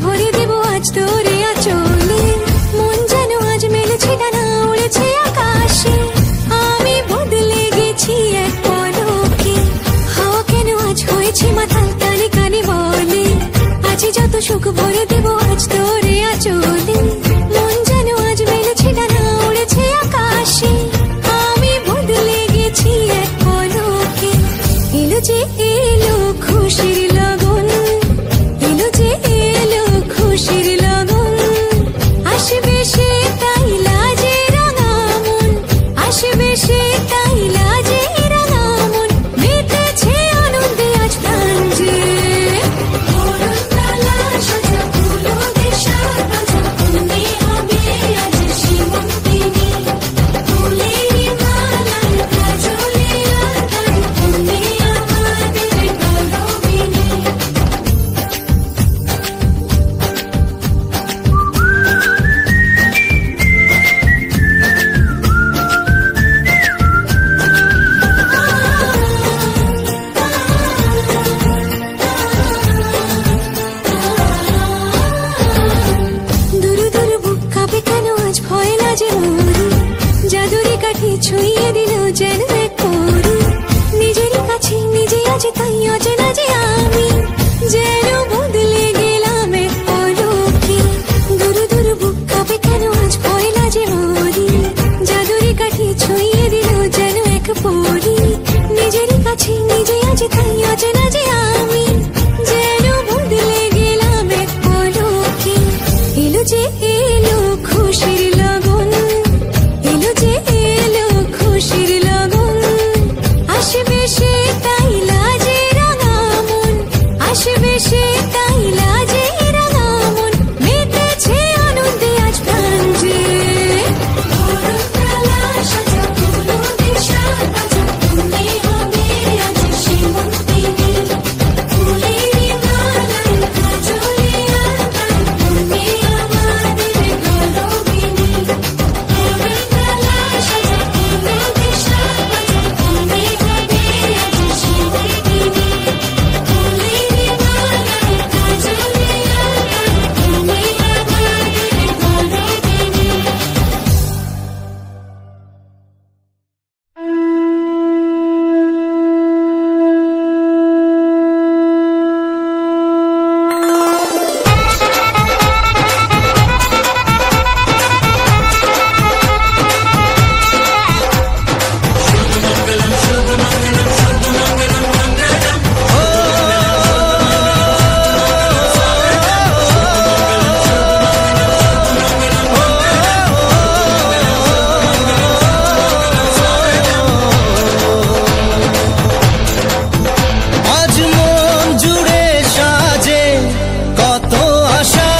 ভরে দেব আজ তোরে আঁচলে, মন যেন আজ মেলেছে ডানা উড়েছে আকাশে। আমি বদলে গেছি এক পলকে, হাওয়া কেন আজ হয়েছে মাতাল কানে কানে বলে, আজ যত সুখ ভরে দেব আজ তোরে আঁচলে, মন যেন আজ মেলেছে ডানা উড়েছে আকাশে। আমি বদলে গেছি এক পলকে, এলো যে এলো খুশির লগন, এলো যে এলো খুশির লগন, আসবে সে তাই লাজে রাঙা মন, আসবে সে তাই লাজে রাঙা মন, মেতেছে আনন্দে আজ প্রাণ যে। বরণডালা সাজা ফুলো দিয়ে সাজা, তুমি হবে আজ সীমন্তিনী, ফুলের মালায় কাজলে আঁকায়, তুমি আমাদের গৌরবিনী। দুরু দুরু বুক কাঁপে কেন আজ ভয় লাজে মরি, জাদুরি কাঠি ছুঁয়ে দিল যেন এক পরি, নিজেরই কাছে নিজে আজ তাই অচেনা যে আমি, যেন বদলে গেলাম এক পলকে। দুরু দুরু বুক কাঁপে কেন আজ ভয় লাজে মরি, জাদুরি কাঠি ছুঁয়ে দিল যেন এক পরি, নিজেরই কাছে নিজে আজ তাই অচেনা যে আমি, যেন বদলে গেলাম এক পলকে। এলো যে এলো খুশির লগন, এলো যে এলো খুশির লগন, আসবে সে তাই লাজে রাঙা মন, আসবে সে তাই লাজে রাঙা মন, মেতেছে আনন্দে আজ প্রাণ যে। বরণডালা সাজা ফুলো দিয়ে সাজা, তুমি হবে আজ সীমন্তিনী, ফুলের মালায় কাজলে আঁকায়, তুমি আমাদের গৌরবিনী। বরণডালা সাজা ফুলো দিয়ে সাজা, তুমি হবে আজ সীমন্তিনী, ফুলের মালায় কাজলে আঁকায়, তুমি আমাদের গৌরবিনী। আজ মন জুড়ে সাজে কত আশা,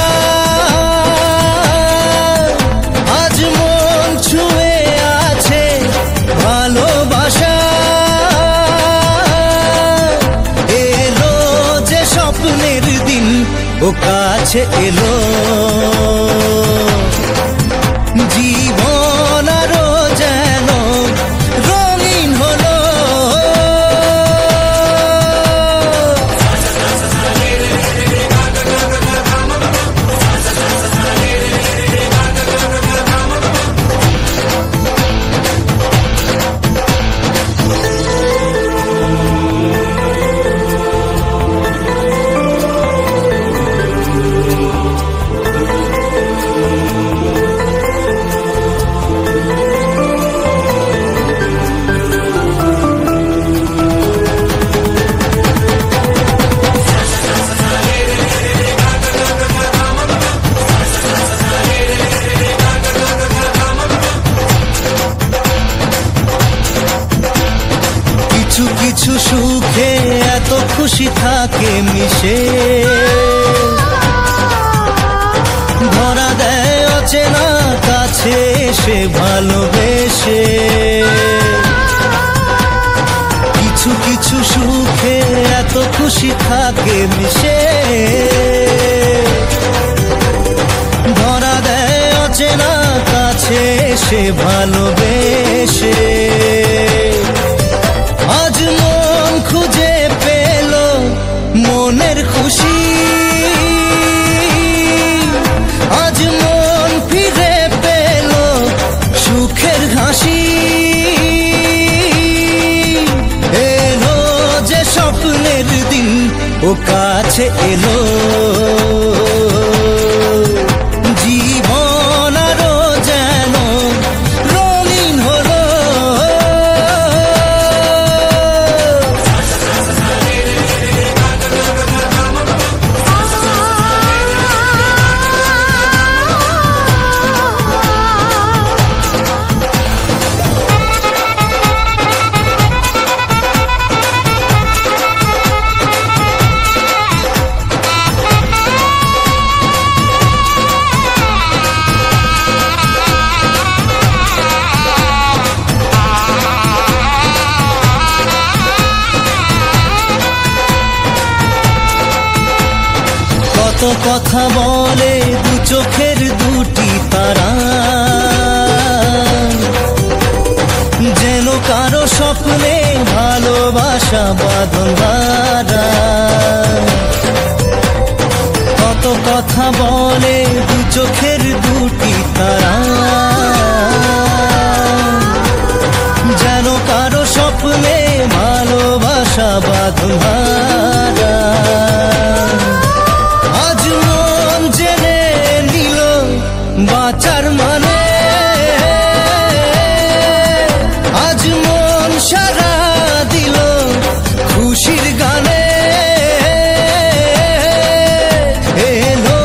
আজ মন ছুঁয়ে আছে ভালোবাসা, এলো যে স্বপ্নের দিন ও কাছে এলো, জীবন আরো যেন রঙিন হলো। কিছু কিছু সুখে এত খুশি থাকে মিশে, ধরা দেয় অচেনা কাছে সে ভালোবেসে। কিছু কিছু সুখে এত খুশি থাকে মিশে, ধরা দেয় অচেনা কাছে সে ভালোবেসে। আজ মন খুঁজে পেল মনের খুশি, কাছে এলো জীবন আরো যেন রঙিন হলো। কত কথা বলে দু চোখের দুটি তারা, যেন কারো স্বপ্নে ভালোবাসা বাঁধন ধরা। কত কথা বলে দু চোখের দুটি তারা, যেন কারো স্বপ্নে ভালোবাসা বাঁধন ধরা। আজ মন জেনে নিল বাঁচার মানে, আজ মন সারা দিল খুশির গানে। এলো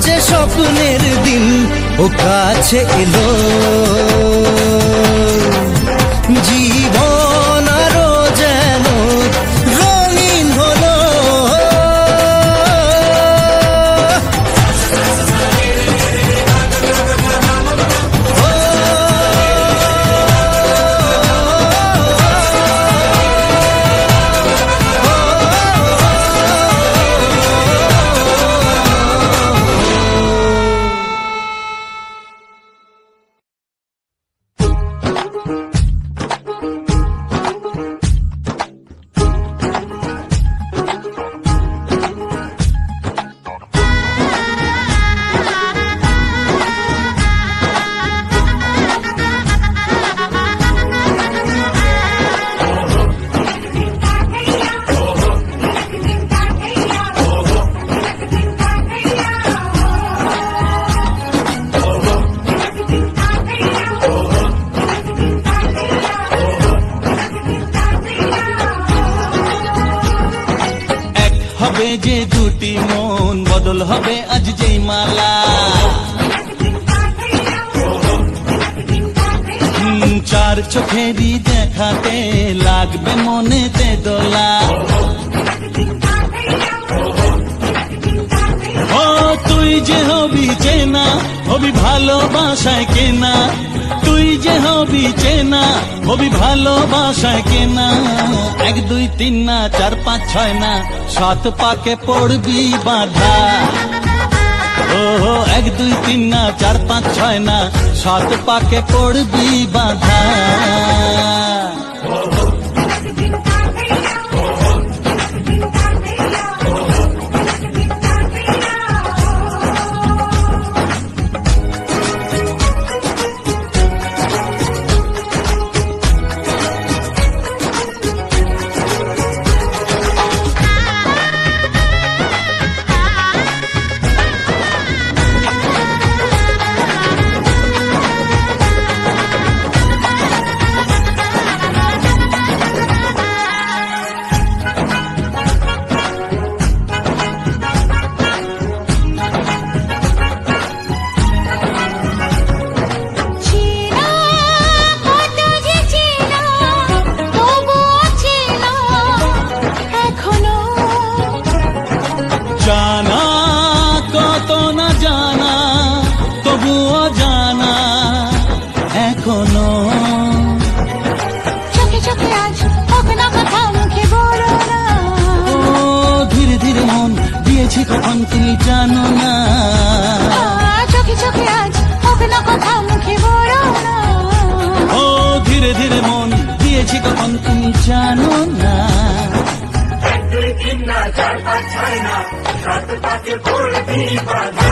যে স্বপ্নের দিন ও কাছে এলো জীবন আরো যেন রঙিন হলো। যে দুটি মন বদল হবে আজ যেই মালা, চার চোখেরই দেখাতে লাগবে মনেতে দোলা। ও তুই যে হবি চেনা, হবি ভালোবাসায় কেনা, তুই যে হবি চেনা, হবি ভালোবাসায় কেনা। 1 2 3 না 4 5 6 না 7 পাকে পড়বি বাঁধা। ও 1 2 3 না 4 5 6 না 7 পাকে পড়বি বাঁধা। জানা কত না জানা তবুও জানা এখনো। চোখে চোখে আজ হোক না কথা মুখে বলো না। ও ধীরে ধীরে মন দিয়েছি কখন তুমি জানো না। চোখে চোখে আজ হোক না কথা মুখে বলো না। ও ধীরে ধীরে মন দিয়েছি কখন তুমি জানো না। 1 2 3 না 4 5 6 না 7 পাকে পড়বি বাঁধা।